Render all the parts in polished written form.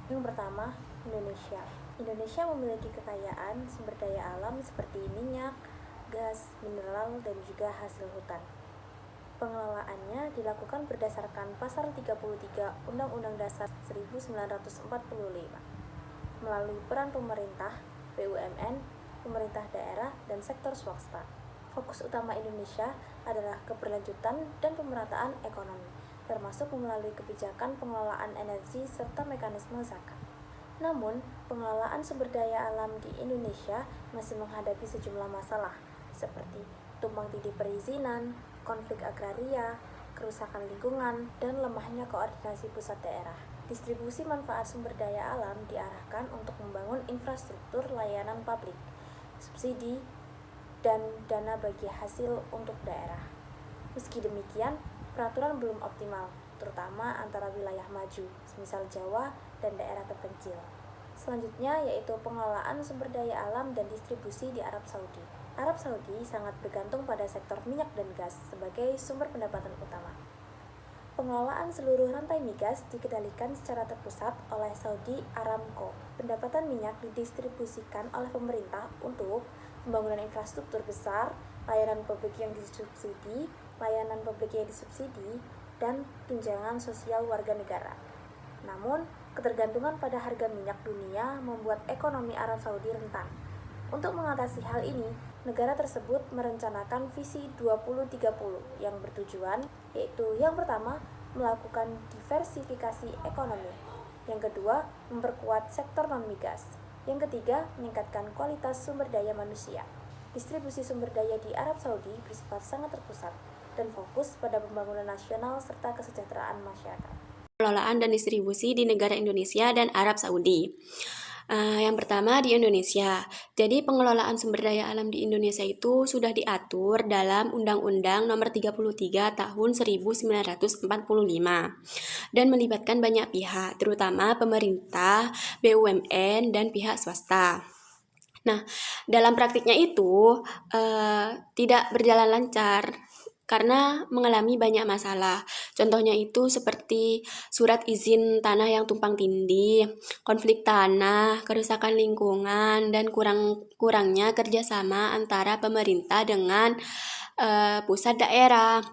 Yang pertama, Indonesia. Indonesia memiliki kekayaan sumber daya alam seperti minyak, gas, mineral, dan juga hasil hutan. Pengelolaannya dilakukan berdasarkan Pasal 33 Undang-Undang Dasar 1945 melalui peran pemerintah, BUMN, pemerintah daerah, dan sektor swasta. Fokus utama Indonesia adalah keberlanjutan dan pemerataan ekonomi, termasuk melalui kebijakan pengelolaan energi serta mekanisme zakat. Namun, pengelolaan sumber daya alam di Indonesia masih menghadapi sejumlah masalah, seperti tumpang tindih perizinan, konflik agraria, kerusakan lingkungan, dan lemahnya koordinasi pusat daerah. Distribusi manfaat sumber daya alam diarahkan untuk membangun infrastruktur layanan publik, subsidi, dan dana bagi hasil untuk daerah. Meski demikian, peraturan belum optimal, terutama antara wilayah maju, semisal Jawa dan daerah terpencil. Selanjutnya yaitu pengelolaan sumber daya alam dan distribusi di Arab Saudi. Arab Saudi sangat bergantung pada sektor minyak dan gas sebagai sumber pendapatan utama. Pengelolaan seluruh rantai migas dikendalikan secara terpusat oleh Saudi Aramco. Pendapatan minyak didistribusikan oleh pemerintah untuk pembangunan infrastruktur besar, layanan publik yang disubsidi, dan tunjangan sosial warga negara. Namun, ketergantungan pada harga minyak dunia membuat ekonomi Arab Saudi rentan. Untuk mengatasi hal ini, negara tersebut merencanakan visi 2030 yang bertujuan yaitu yang pertama, melakukan diversifikasi ekonomi. Yang kedua, memperkuat sektor non-migas. Yang ketiga, meningkatkan kualitas sumber daya manusia. Distribusi sumber daya di Arab Saudi bersifat sangat terpusat dan fokus pada pembangunan nasional serta kesejahteraan masyarakat. Pengelolaan dan distribusi di negara Indonesia dan Arab Saudi. Yang pertama di Indonesia. Jadi pengelolaan sumber daya alam di Indonesia itu sudah diatur dalam Undang-Undang Nomor 33 Tahun 1945 dan melibatkan banyak pihak, terutama pemerintah, BUMN, dan pihak swasta. Nah, dalam praktiknya itu tidak berjalan lancar karena mengalami banyak masalah. Contohnya itu seperti surat izin tanah yang tumpang tindih, konflik tanah, kerusakan lingkungan, dan kurangnya kerjasama antara pemerintah dengan pusat daerah.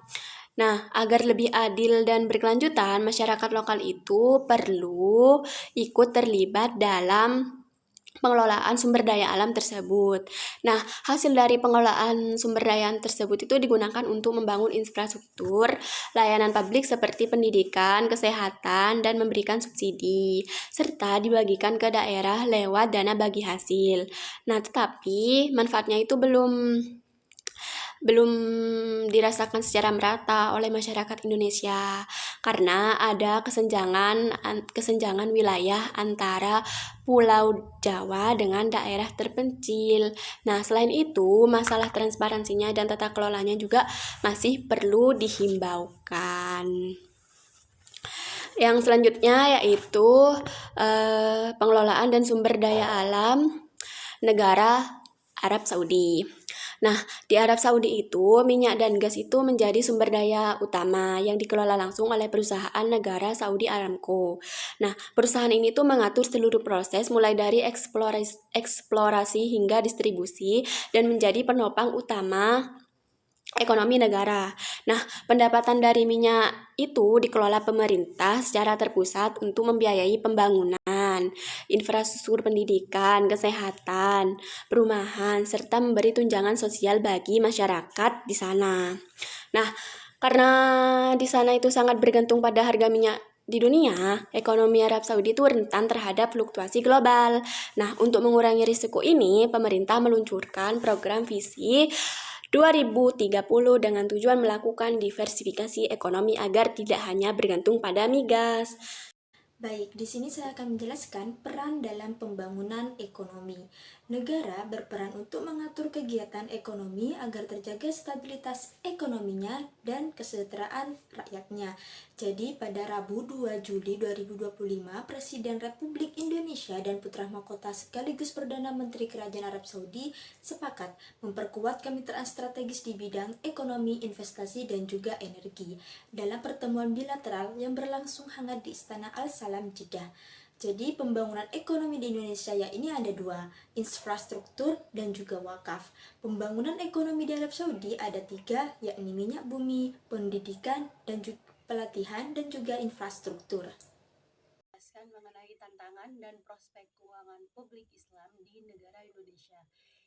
Nah, agar lebih adil dan berkelanjutan, masyarakat lokal itu perlu ikut terlibat dalam pengelolaan sumber daya alam tersebut. Nah, hasil dari pengelolaan sumber daya alam tersebut itu digunakan untuk membangun infrastruktur, layanan publik seperti pendidikan, kesehatan, dan memberikan subsidi, serta dibagikan ke daerah lewat dana bagi hasil. Nah, tetapi manfaatnya itu belum dirasakan secara merata oleh masyarakat Indonesia karena ada kesenjangan wilayah antara Pulau Jawa dengan daerah terpencil. Nah, selain itu, masalah transparansinya dan tata kelolanya juga masih perlu dihimbaukan. Yang selanjutnya yaitu pengelolaan dan sumber daya alam negara Arab Saudi. Nah, di Arab Saudi itu minyak dan gas itu menjadi sumber daya utama yang dikelola langsung oleh perusahaan negara Saudi Aramco. Nah, perusahaan ini tuh mengatur seluruh proses mulai dari eksplorasi hingga distribusi dan menjadi penopang utama ekonomi negara. Nah, pendapatan dari minyak itu dikelola pemerintah secara terpusat untuk membiayai pembangunan, infrastruktur pendidikan, kesehatan, perumahan, serta memberi tunjangan sosial bagi masyarakat di sana. Nah, karena di sana itu sangat bergantung pada harga minyak di dunia, ekonomi Arab Saudi itu rentan terhadap fluktuasi global. Nah, untuk mengurangi risiko ini, pemerintah meluncurkan program visi 2030 dengan tujuan melakukan diversifikasi ekonomi agar tidak hanya bergantung pada migas. Baik, di sini saya akan menjelaskan peran dalam pembangunan ekonomi. Negara berperan untuk mengatur kegiatan ekonomi agar terjaga stabilitas ekonominya dan kesejahteraan rakyatnya. Jadi, pada Rabu 2 Juli 2025, Presiden Republik Indonesia dan putra mahkota sekaligus Perdana Menteri Kerajaan Arab Saudi sepakat memperkuat kemitraan strategis di bidang ekonomi, investasi, dan juga energi dalam pertemuan bilateral yang berlangsung hangat di Istana Al-Salam, Jeddah. Jadi pembangunan ekonomi di Indonesia ya ini ada dua, infrastruktur dan juga wakaf. Pembangunan ekonomi di Arab Saudi ada tiga, yakni minyak bumi, pendidikan, dan juga pelatihan dan juga infrastruktur. Mengenai tantangan dan prospek keuangan publik Islam di negara Indonesia.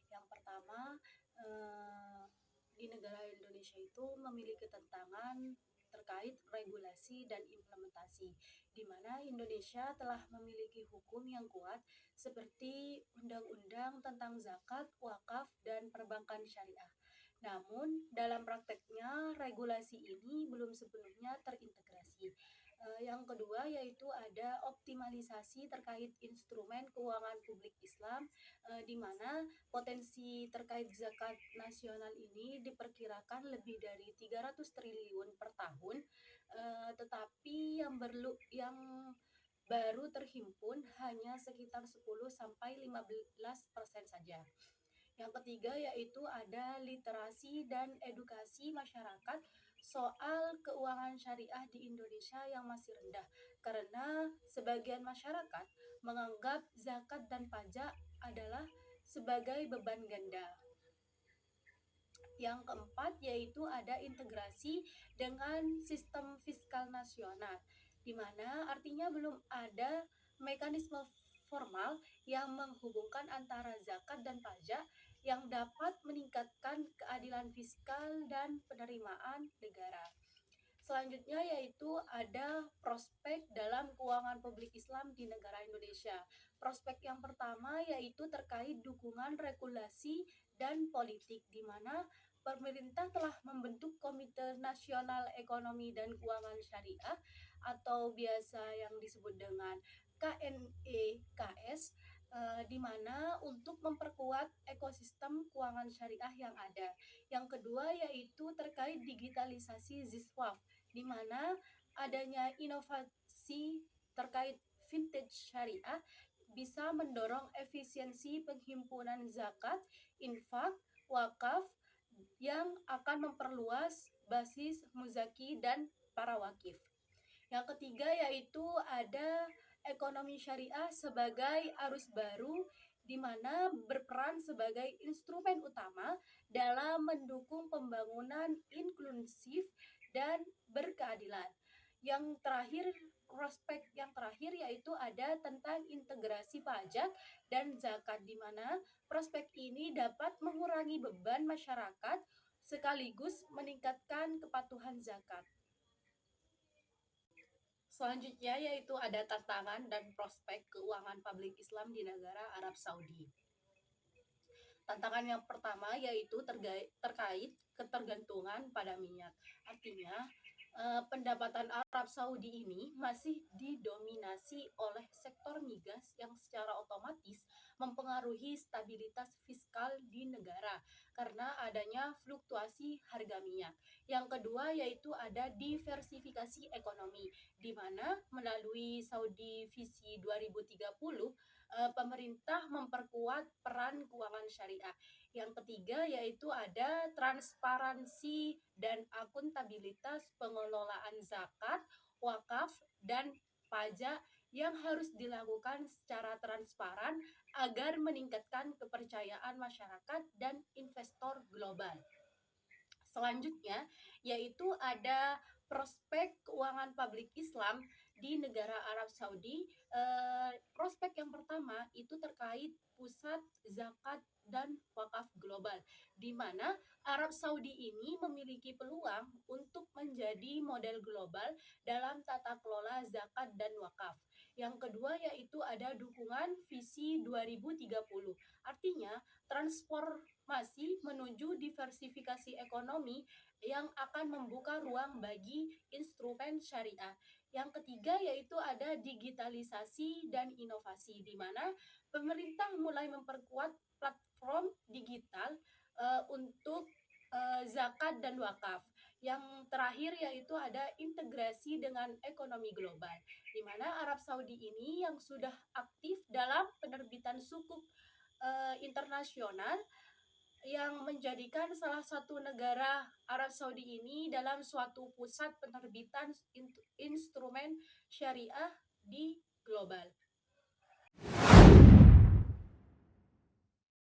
Yang pertama, di negara Indonesia itu memiliki tantangan terkait regulasi dan implementasi, di mana Indonesia telah memiliki hukum yang kuat seperti Undang-Undang tentang Zakat, Wakaf, dan Perbankan Syariah. Namun, dalam prakteknya, regulasi ini belum sepenuhnya terintegrasi. Yang kedua yaitu ada optimalisasi terkait instrumen keuangan publik Islam, di mana potensi terkait zakat nasional ini diperkirakan lebih dari 300 triliun per tahun, tetapi yang baru terhimpun hanya sekitar 10 sampai 15% saja. Yang ketiga yaitu ada literasi dan edukasi masyarakat soal keuangan syariah di Indonesia yang masih rendah, karena sebagian masyarakat menganggap zakat dan pajak adalah sebagai beban ganda. Yang keempat yaitu ada integrasi dengan sistem fiskal nasional, di mana artinya belum ada mekanisme formal yang menghubungkan antara zakat dan pajak yang dapat meningkatkan keadilan fiskal dan penerimaan negara. Selanjutnya yaitu ada prospek dalam keuangan publik Islam di negara Indonesia. Prospek yang pertama yaitu terkait dukungan regulasi dan politik, di mana pemerintah telah membentuk Komite Nasional Ekonomi dan Keuangan Syariah atau biasa yang disebut dengan KNEKS, di mana untuk memperkuat ekosistem keuangan syariah yang ada. Yang kedua yaitu terkait digitalisasi ZISWAF, di mana adanya inovasi terkait vintage syariah bisa mendorong efisiensi penghimpunan zakat, infak, wakaf yang akan memperluas basis muzaki dan para wakif. Yang ketiga yaitu ada ekonomi syariah sebagai arus baru, di mana berperan sebagai instrumen utama dalam mendukung pembangunan inklusif dan berkeadilan. Yang terakhir, prospek yang terakhir yaitu ada tentang integrasi pajak dan zakat, di mana prospek ini dapat mengurangi beban masyarakat sekaligus meningkatkan kepatuhan zakat. Selanjutnya yaitu ada tantangan dan prospek keuangan publik Islam di negara Arab Saudi. Tantangan yang pertama yaitu terkait ketergantungan pada minyak. Artinya, pendapatan Arab Saudi ini masih didominasi oleh sektor migas yang secara otomatis mempengaruhi stabilitas fiskal di negara karena adanya fluktuasi harga minyak. Yang kedua yaitu ada diversifikasi ekonomi, di mana melalui Saudi Visi 2030 pemerintah memperkuat peran keuangan syariah. Yang ketiga yaitu ada transparansi dan akuntabilitas pengelolaan zakat, wakaf, dan pajak yang harus dilakukan secara transparan agar meningkatkan kepercayaan masyarakat dan investor global. Selanjutnya yaitu ada prospek keuangan publik Islam di negara Arab Saudi. Prospek yang pertama itu terkait pusat zakat dan wakaf global, di mana Arab Saudi ini memiliki peluang untuk menjadi model global dalam tata kelola zakat dan wakaf. Yang kedua yaitu ada dukungan visi 2030. Artinya, transformasi menuju diversifikasi ekonomi yang akan membuka ruang bagi instrumen syariah. Yang ketiga yaitu ada digitalisasi dan inovasi, di mana pemerintah mulai memperkuat platform digital untuk zakat dan wakaf. Yang terakhir yaitu ada integrasi dengan ekonomi global, di mana Arab Saudi ini yang sudah aktif dalam penerbitan sukuk internasional yang menjadikan salah satu negara Arab Saudi ini dalam suatu pusat penerbitan instrumen syariah di global.